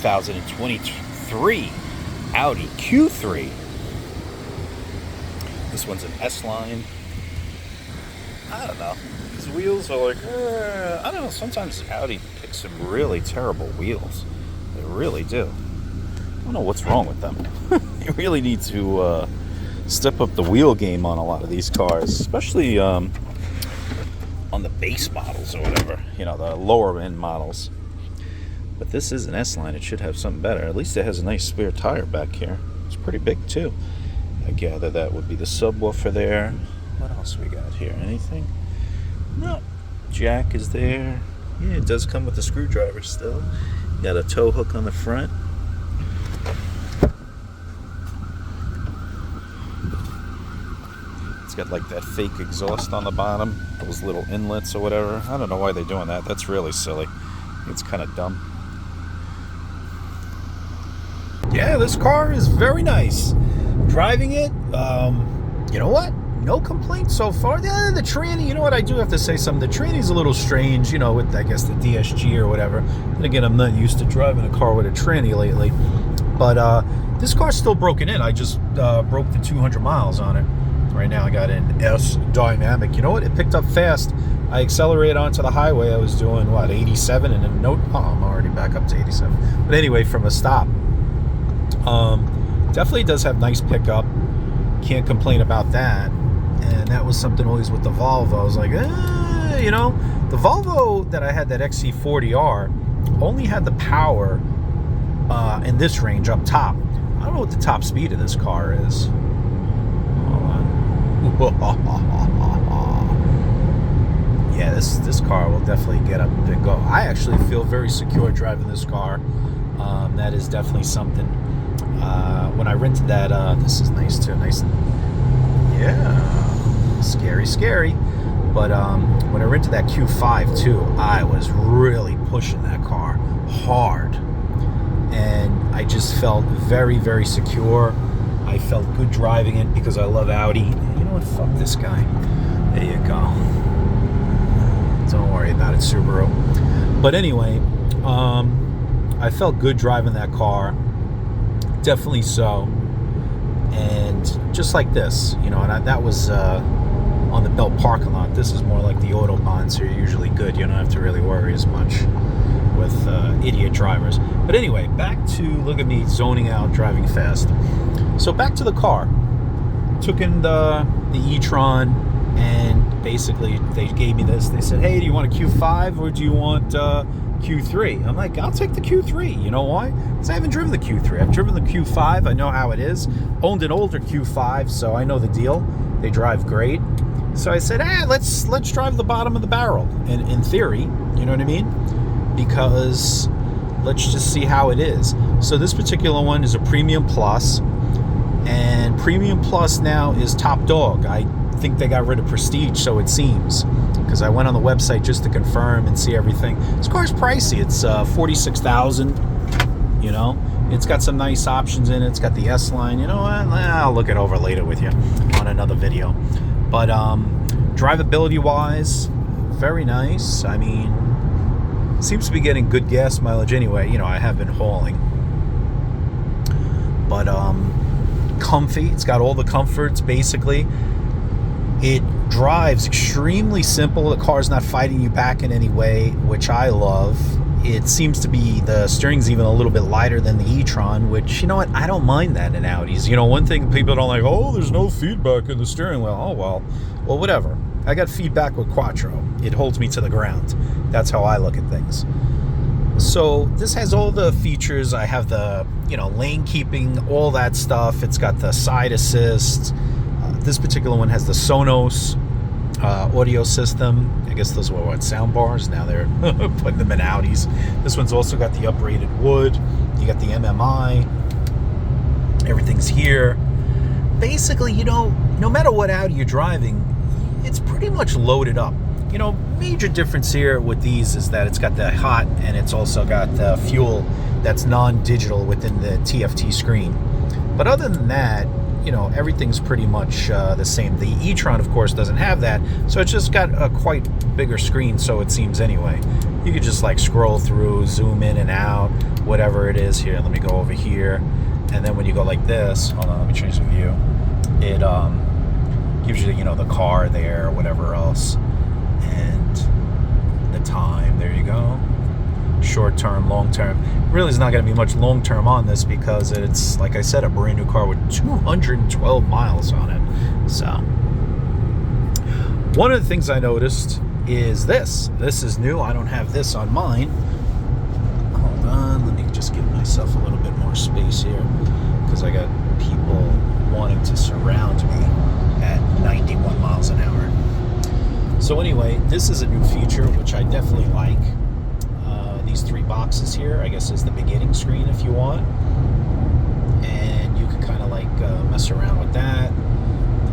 2023 Audi Q3. This one's an S-Line. I don't know. These wheels are like, I don't know. Sometimes Audi picks some really terrible wheels. They really do. I don't know what's wrong with them. You really need to step up the wheel game on a lot of these cars, especially on the base models or whatever, you know, the lower end models. But this is an S-Line. It should have something better. At least it has a nice spare tire back here. It's pretty big too. I gather that would be the subwoofer there. What else we got here? Anything? No. Jack is there. Yeah, it does come with a screwdriver still. Got a tow hook on the front. It's got like that fake exhaust on the bottom, those little inlets or whatever. I don't know why they're doing that. That's really silly. It's kind of dumb. Yeah, this car is very nice. Driving it, you know what? No complaints so far. The tranny, you know what? I do have to say something. The tranny's a little strange, you know, with, I guess, the DSG or whatever. And again, I'm not used to driving a car with a tranny lately. But this car's still broken in. I just broke the 200 miles on it. Right now I got an S Dynamic. You know what? It picked up fast. I accelerated onto the highway. I was doing, what, 87? And then I'm already back up to 87. But anyway, from a stop. Definitely does have nice pickup. Can't complain about that. And that was something always with the Volvo. I was like, you know, the Volvo that I had, that XC40R, only had the power in this range up top. I don't know what the top speed of this car is. Hold on. Yeah, this car will definitely get up and go. I actually feel very secure driving this car. That is definitely something. When I rented that, this is nice too. Nice. Yeah. Scary. But when I rented that Q5 too, I was really pushing that car hard. And I just felt very, very secure. I felt good driving it because I love Audi. You know what? Fuck this guy. There you go. Don't worry about it, Subaru. But anyway, I felt good driving that car. Definitely so. And just like this, you know, and that was on the Belt parking lot. This is more like the Autobahn, so you're usually good. You don't have to really worry as much with idiot drivers. But anyway, back to, look at me zoning out, driving fast. So back to the car. Took in the e-tron, and basically they gave me this. They said, hey, do you want a Q5 or do you want Q3? I'm like, I'll take the Q3. You know why? Because I haven't driven the Q3. I've driven the Q5. I know how it is. Owned an older Q5, so I know the deal. They drive great. So I said, let's drive the bottom of the barrel. In theory, you know what I mean? Because let's just see how it is. So this particular one is a Premium Plus, and Premium Plus now is top dog. I think they got rid of Prestige, so it seems, because I went on the website just to confirm and see everything. This car's pricey. It's $46,000. You know, it's got some nice options in it. It's got the S-Line. You know what? I'll look it over later with you on another video. But drivability wise, very nice. I mean, seems to be getting good gas mileage anyway. You know, I have been hauling. But comfy. It's got all the comforts basically. It drives extremely simple. The car's not fighting you back in any way, which I love. It seems to be, the steering's even a little bit lighter than the e-tron, which, you know what, I don't mind that in Audis. You know, one thing people don't like, oh, there's no feedback in the steering wheel. Oh, well, whatever. I got feedback with Quattro. It holds me to the ground. That's how I look at things. So this has all the features. I have the, you know, lane keeping, all that stuff. It's got the side assist. This particular one has the Sonos audio system. I guess those were what, sound bars? Now they're putting them in Audis. This one's also got the uprated wood. You got the MMI. Everything's here. Basically, you know, no matter what Audi you're driving, it's pretty much loaded up. You know, major difference here with these is that it's got the hot, and it's also got the fuel that's non-digital within the TFT screen. But other than that, you know, everything's pretty much the same. The e-tron, of course, doesn't have that, so it's just got a quite bigger screen, so it seems anyway. you could just like scroll through, zoom in and out, whatever it is. Here, let me go over here. And then when you go like this, hold on, let me change the view. It gives you, you know, the car there, or whatever else, and the time. There you go. Short term, long term. Really, is not going to be much long term on this because it's, like I said, a brand new car with 212 miles on it. So, one of the things I noticed is this. This is new. I don't have this on mine. Hold on, let me just give myself a little bit more space here because I got people wanting to surround me at 91 miles an hour. So anyway, this is a new feature which I definitely like. These 3 boxes here, I guess, is the beginning screen if you want, and you can kind of like mess around with that.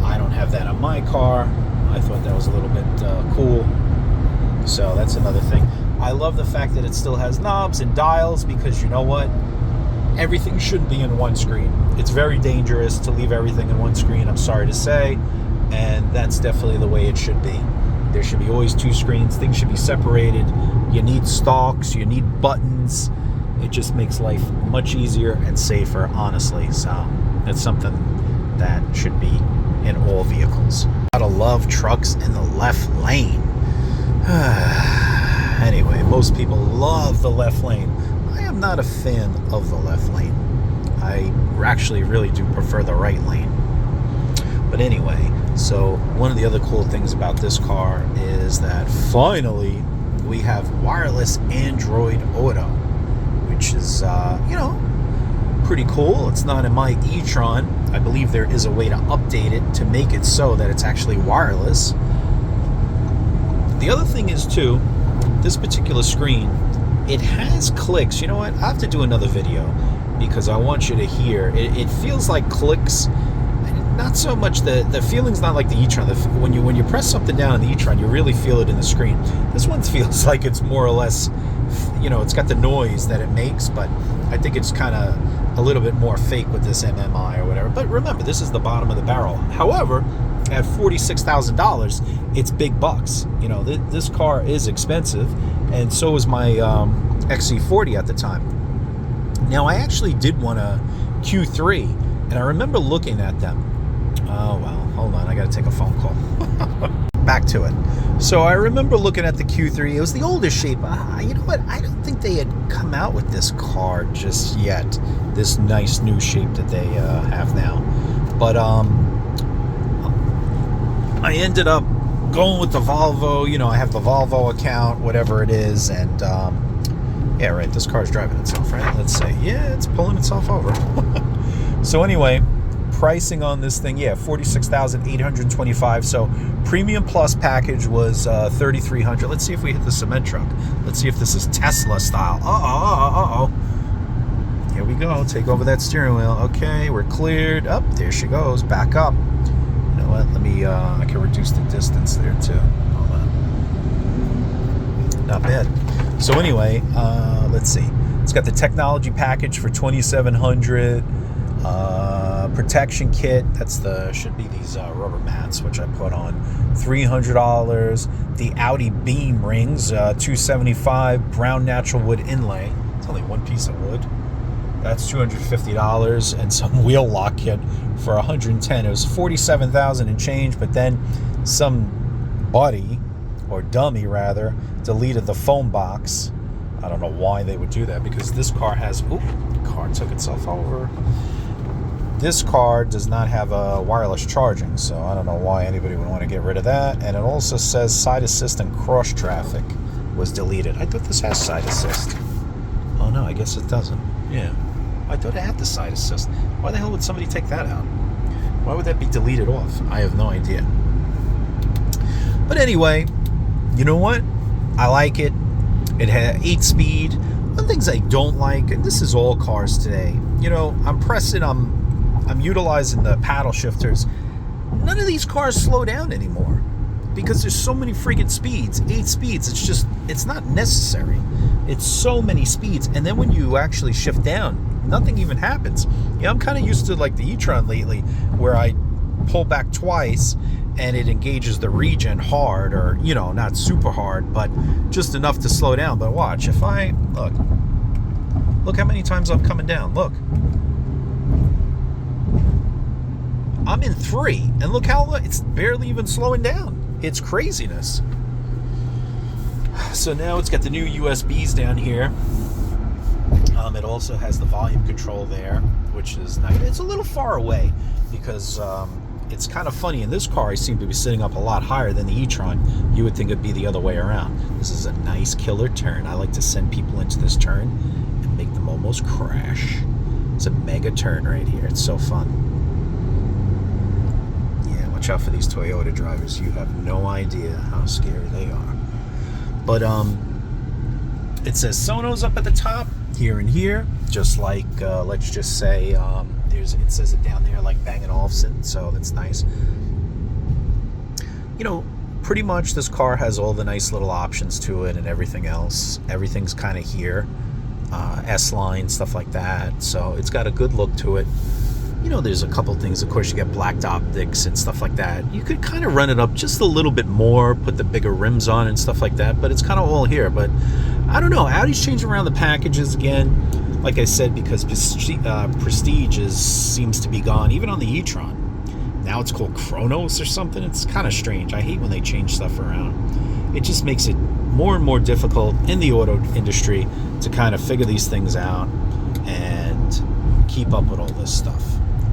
I don't have that on my car. I thought that was a little bit cool, so that's another thing. I love the fact that it still has knobs and dials, because you know what, everything shouldn't be in one screen. It's very dangerous to leave everything in one screen, I'm sorry to say, and that's definitely the way it should be. There should be always 2 screens. Things should be separated. You need stalks, you need buttons. It just makes life much easier and safer, honestly. So it's something that should be in all vehicles. Gotta love trucks in the left lane. Anyway, most people love the left lane. I am not a fan of the left lane. I actually really do prefer the right lane. But anyway, so one of the other cool things about this car is that finally we have wireless Android Auto, which is, you know, pretty cool. It's not in my e-tron. I believe there is a way to update it to make it so that it's actually wireless. The other thing is, too, this particular screen, it has clicks. You know what? I have to do another video because I want you to hear. It feels like clicks. Not so much the feeling's not like the e-tron. When you press something down in the e-tron, you really feel it in the screen. This one feels like it's more or less, you know, it's got the noise that it makes, but I think it's kind of a little bit more fake with this MMI or whatever. But remember, this is the bottom of the barrel. However, at $46,000, it's big bucks. You know, this car is expensive, and so is my XC40 at the time. Now, I actually did want a Q3, and I remember looking at them. Oh, well, hold on. I got to take a phone call. Back to it. So I remember looking at the Q3. It was the oldest shape. You know what? I don't think they had come out with this car just yet. This nice new shape that they have now. But I ended up going with the Volvo. You know, I have the Volvo account, whatever it is. And, yeah, right. This car's driving itself, right? Let's see. Yeah, it's pulling itself over. So anyway, pricing on this thing, yeah, $46,825. So premium plus package was $3,300. Let's see if we hit the cement truck. Let's see if this is Tesla style. Here we go. Take over that steering wheel. Okay, we're cleared. Up, there she goes. Back up. You know what? Let me. I can reduce the distance there too. Hold on. Not bad. So anyway, let's see. It's got the technology package for $2,700. Protection kit, that's should be these rubber mats, which I put on, $300. The Audi beam rings, $275. Brown natural wood inlay, it's only one piece of wood, that's $250. And some wheel lock kit for $110. It was $47,000 and change, but then some buddy, or dummy rather, deleted the phone box. I don't know why they would do that, because this car has, the car took itself over. This car does not have a wireless charging, so I don't know why anybody would want to get rid of that. And it also says side assist and cross traffic was deleted. I thought this has side assist. Oh no, I guess it doesn't. Yeah, I thought it had the side assist. Why the hell would somebody take that out? Why would that be deleted off? I have no idea. But anyway, you know what? I like it. It had 8-speed. One of the things I don't like, and this is all cars today, you know, I'm pressing, I'm utilizing the paddle shifters. None of these cars slow down anymore because there's so many freaking speeds. 8 speeds. It's just, it's not necessary. It's so many speeds. And then when you actually shift down, nothing even happens. Yeah, I'm kind of used to like the e-tron lately, where I pull back twice and it engages the regen hard, or, you know, not super hard, but just enough to slow down. But watch, if I, look how many times I'm coming down. Look. I'm in 3, and look how it's barely even slowing down. It's craziness. So now it's got the new USBs down here. It also has the volume control there, which is nice. It's a little far away because it's kind of funny. In this car, I seem to be sitting up a lot higher than the e-tron. You would think it'd be the other way around. This is a nice killer turn. I like to send people into this turn and make them almost crash. It's a mega turn right here. It's so fun. Yeah, watch out for these Toyota drivers. You have no idea how scary they are. But it says Sonos up at the top, here and here, just like let's just say it says it down there like Bang & Olufsen, so that's nice. You know, pretty much this car has all the nice little options to it and everything else. Everything's kind of here, S-line, stuff like that. So it's got a good look to it. You know, there's a couple things. Of course, you get blacked optics and stuff like that. You could kind of run it up just a little bit more, put the bigger rims on and stuff like that, but it's kind of all here. But I don't know. Audi's changing around the packages again, like I said, because Prestige seems to be gone, even on the e-tron. Now it's called Kronos or something. It's kind of strange. I hate when they change stuff around. It just makes it more and more difficult in the auto industry to kind of figure these things out and keep up with all this stuff.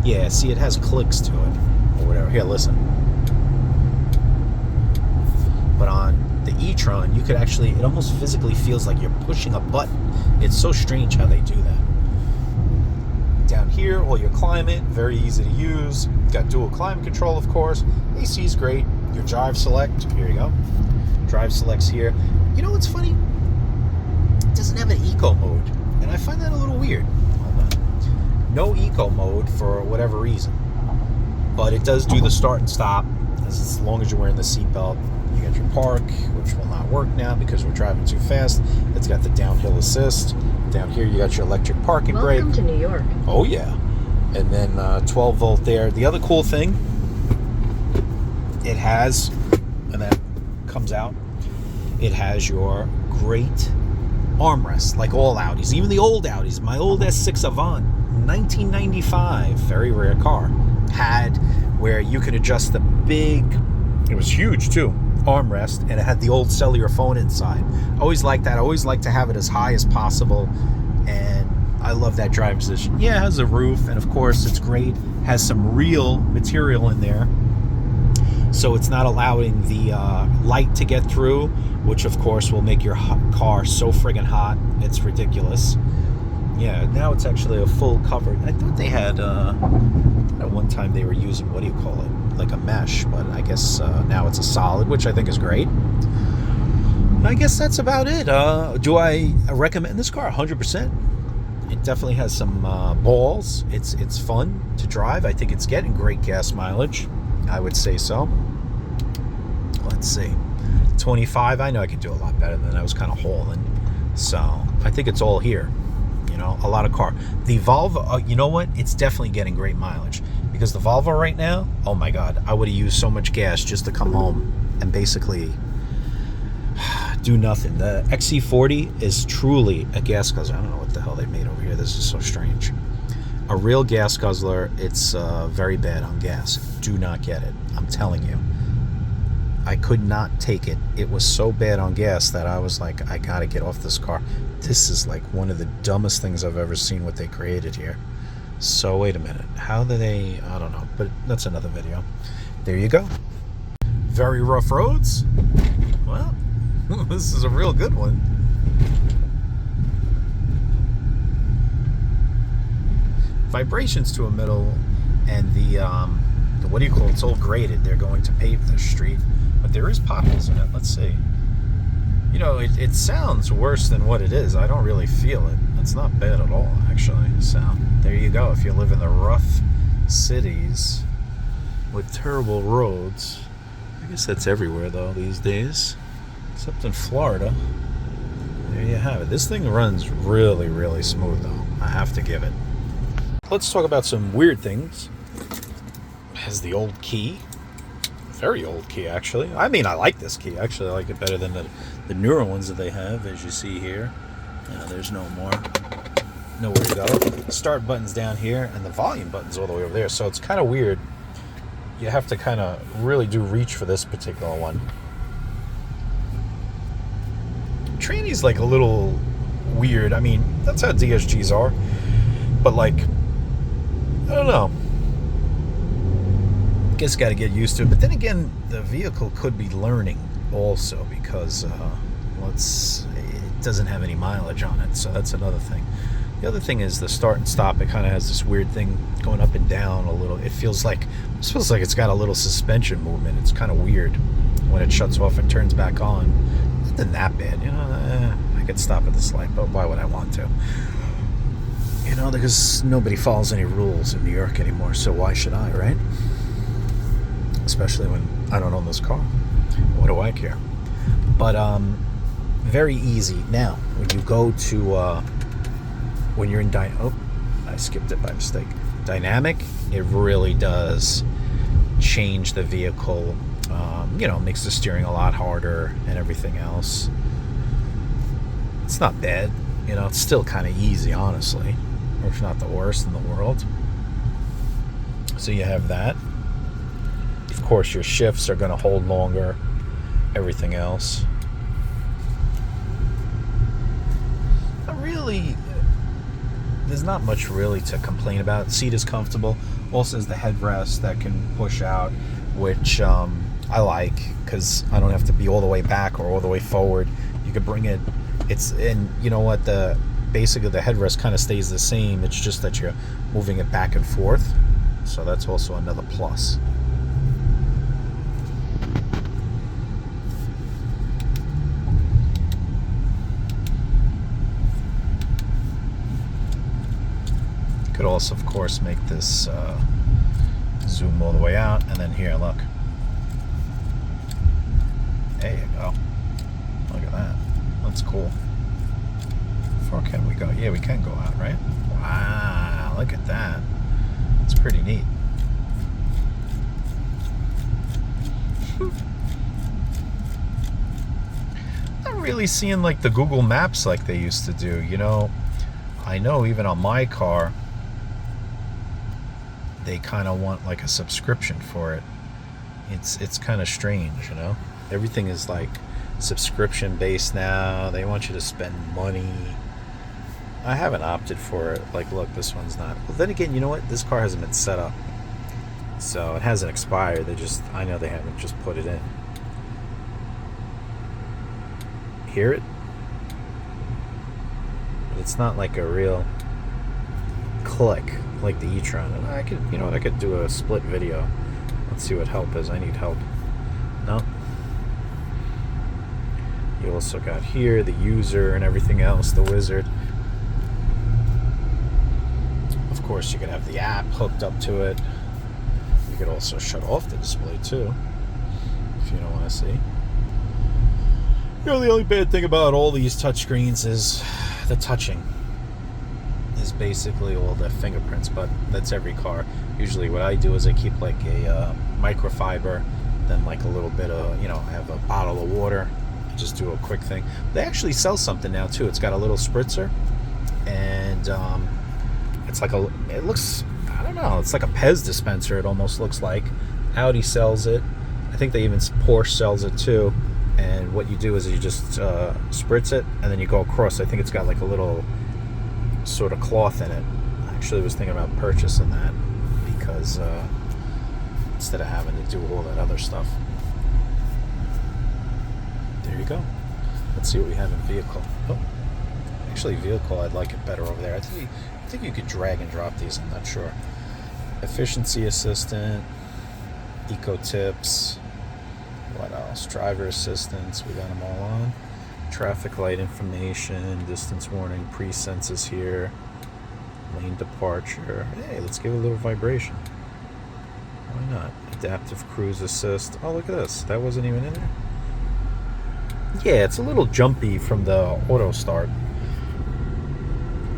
Yeah, see, it has clicks to it, or whatever. Here, listen. But on the e-tron, you could actually, it almost physically feels like you're pushing a button. It's so strange how they do that. Down here, all your climate, very easy to use. Got dual climate control, of course. AC is great. Your drive select, here you go. Drive selects here. You know what's funny? It doesn't have an eco mode, and I find that a little weird. No eco mode for whatever reason, but it does do the start and stop as long as you're wearing the seatbelt. You got your park, which will not work now because we're driving too fast. It's got the downhill assist. Down here you got your electric parking brake. Welcome to New York. Oh yeah. And then 12 volt there. The other cool thing it has, and that comes out, it has your great armrest, like all Audis, even the old Audis. My old S6 Avant, 1995, very rare car, had where you could adjust the big, it was huge too, armrest, and it had the old cellular phone inside. Always liked that. I always like to have it as high as possible, and I love that driving position. Yeah, it has a roof, and of course it's great, has some real material in there, so it's not allowing the light to get through, which of course will make your car so friggin' hot, it's ridiculous. Yeah, now it's actually a full cover. I thought they had, at one time they were using, what do you call it, like a mesh, but I guess now it's a solid, which I think is great. I guess that's about it. Do I recommend this car? 100%. It definitely has some balls. It's fun to drive. I think it's getting great gas mileage. I would say so. Let's see. 25, I know I could do a lot better than I was kind of hauling. So I think it's all here. You know, a lot of car. The Volvo, you know what? It's definitely getting great mileage. Because the Volvo right now, oh my God, I would have used so much gas just to come home and basically do nothing. The XC40 is truly a gas guzzler. I don't know what the hell they made over here. This is so strange. A real gas guzzler. It's very bad on gas. Do not get it. I'm telling you. I could not take it. It was so bad on gas that I was like, I gotta get off this car. This is like one of the dumbest things I've ever seen what they created here. So wait a minute. How do they, I don't know, but that's another video. There you go. Very rough roads. Well, this is a real good one. Vibrations to a middle, and the what do you call it? It's all graded. They're going to pave this street, but there is potholes in it. Let's see. You know, it sounds worse than what it is. I don't really feel it. It's not bad at all, actually. So there you go. If you live in the rough cities with terrible roads, I guess that's everywhere though these days, except in Florida. There you have it. This thing runs really, really smooth though. I have to give it. Let's talk about some weird things. It has the old key very old key, actually. I mean, I like this key. Actually, I like it better than the newer ones that they have, as you see here. There's no more. Nowhere to go. The start button's down here, and the volume button's all the way over there. So it's kind of weird. You have to kind of really do reach for this particular one. Trainie's like a little weird. I mean, that's how DSGs are. But like, I don't know. Guess got to get used to it. But then again, the vehicle could be learning also because it doesn't have any mileage on it. So that's another thing. The other thing is the start and stop. It kind of has this weird thing going up and down a little. It feels like it's got a little suspension movement. It's kind of weird when it shuts off and turns back on. Nothing that bad, you know. I could stop at this light, but why would I want to? You know, because nobody follows any rules in New York anymore. So why should I, right? Especially when I don't own this car. What do I care? But very easy. Now, when you go to when you're in I skipped it by mistake. Dynamic, it really does change the vehicle. You know, makes the steering a lot harder and everything else. It's not bad. You know, it's still kind of easy, honestly. Or if not the worst in the world. So you have that. Of course, your shifts are going to hold longer. Everything else. There's not much really to complain about. The seat is comfortable. Also has the headrest that can push out, which I like because I don't have to be all the way back or all the way forward. You could bring it. And you know what? Basically the headrest kind of stays the same. It's just that you're moving it back and forth. So that's also another plus. Could also, of course, make this zoom all the way out, and then here, look. There you go. Look at that. That's cool. How far can we go? Yeah, we can go out, right? Wow, look at that. It's pretty neat. Not really seeing like the Google Maps like they used to do, you know. I know even on my car, they kind of want like a subscription for it. It's kind of strange, you know. Everything is like subscription based now. They want you to spend money. I haven't opted for it. Like, look, this one's not. But then again, you know what? This car hasn't been set up, so it hasn't expired. I know they haven't just put it in. Hear it? But it's not like a real click like the e-tron. And I could do a split video. Let's see what help is. I need help. No. You also got here the user and everything else, the wizard. Of course, you could have the app hooked up to it. You could also shut off the display too, if you don't want to see. You know, the only bad thing about all these touchscreens is the touching. Is basically all the fingerprints, but that's every car. Usually what I do is I keep like a microfiber, then like a little bit of, you know, I have a bottle of water, just do a quick thing. They actually sell something now too. It's got a little spritzer, and it's like it looks, I don't know, it's like a Pez dispenser. It almost looks like. Audi sells it. I think they even, Porsche sells it too. And what you do is you just spritz it, and then you go across. I think it's got like a little sort of cloth in it. I actually was thinking about purchasing that because instead of having to do all that other stuff. There you go. Let's see what we have in vehicle. Oh, actually, vehicle, I'd like it better over there. I think you could drag and drop these. I'm not sure. Efficiency assistant, eco tips. What else? Driver assistance. We got them all on. Traffic light information, distance warning, pre-senses here, lane departure. Hey, let's give it a little vibration. Why not? Adaptive cruise assist. Oh, look at this. That wasn't even in there. Yeah, it's a little jumpy from the auto start.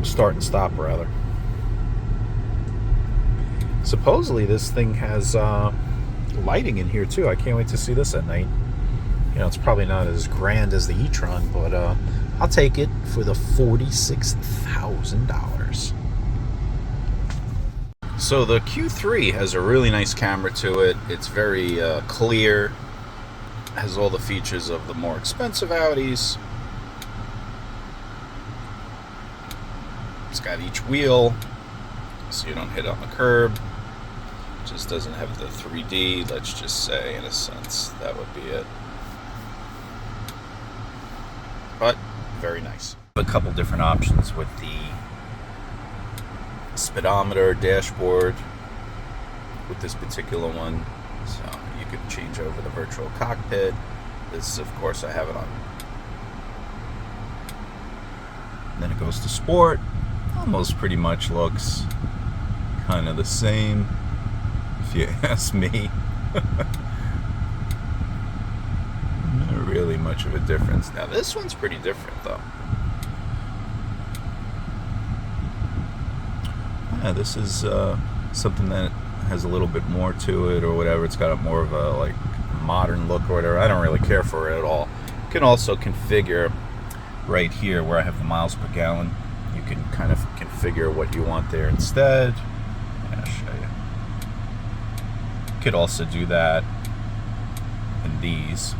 Start and stop, rather. Supposedly this thing has lighting in here too. I can't wait to see this at night. You know, it's probably not as grand as the e-tron, but I'll take it for the $46,000. So the Q3 has a really nice camera to it. It's very clear, has all the features of the more expensive Audis. It's got each wheel, so you don't hit on the curb. It just doesn't have the 3D, let's just say, in a sense. That would be it. But very nice. A couple different options with the speedometer, dashboard with this particular one. So you could change over the virtual cockpit. This, of course, I have it on. And then it goes to sport. Almost pretty much looks kind of the same, if you ask me. Not really much of a difference. Now this one's pretty different though. Yeah, this is something that has a little bit more to it or whatever. It's got a more of a like modern look or whatever. I don't really care for it at all. You can also configure right here where I have the miles per gallon. You can kind of configure what you want there instead. I'll show you. You could also do that in these.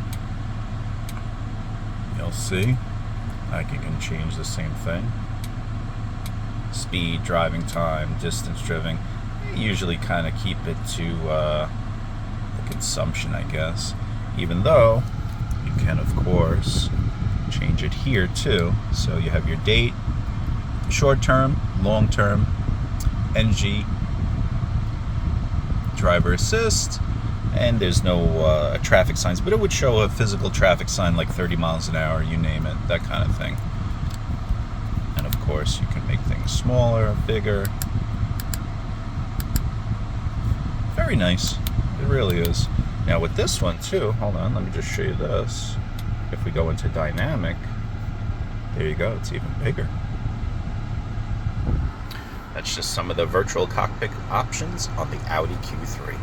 You'll see. I can change the same thing. Speed, driving time, distance driven. I usually kind of keep it to the consumption, I guess. Even though you can, of course, change it here too. So you have your date, short term, long term, NG, driver assist, and there's no traffic signs, but it would show a physical traffic sign like 30 miles an hour, you name it, that kind of thing. And of course, you can make things smaller, bigger. Very nice. It really is. Now with this one too, hold on, let me just show you this. If we go into dynamic, there you go, it's even bigger. That's just some of the virtual cockpit options on the Audi Q3.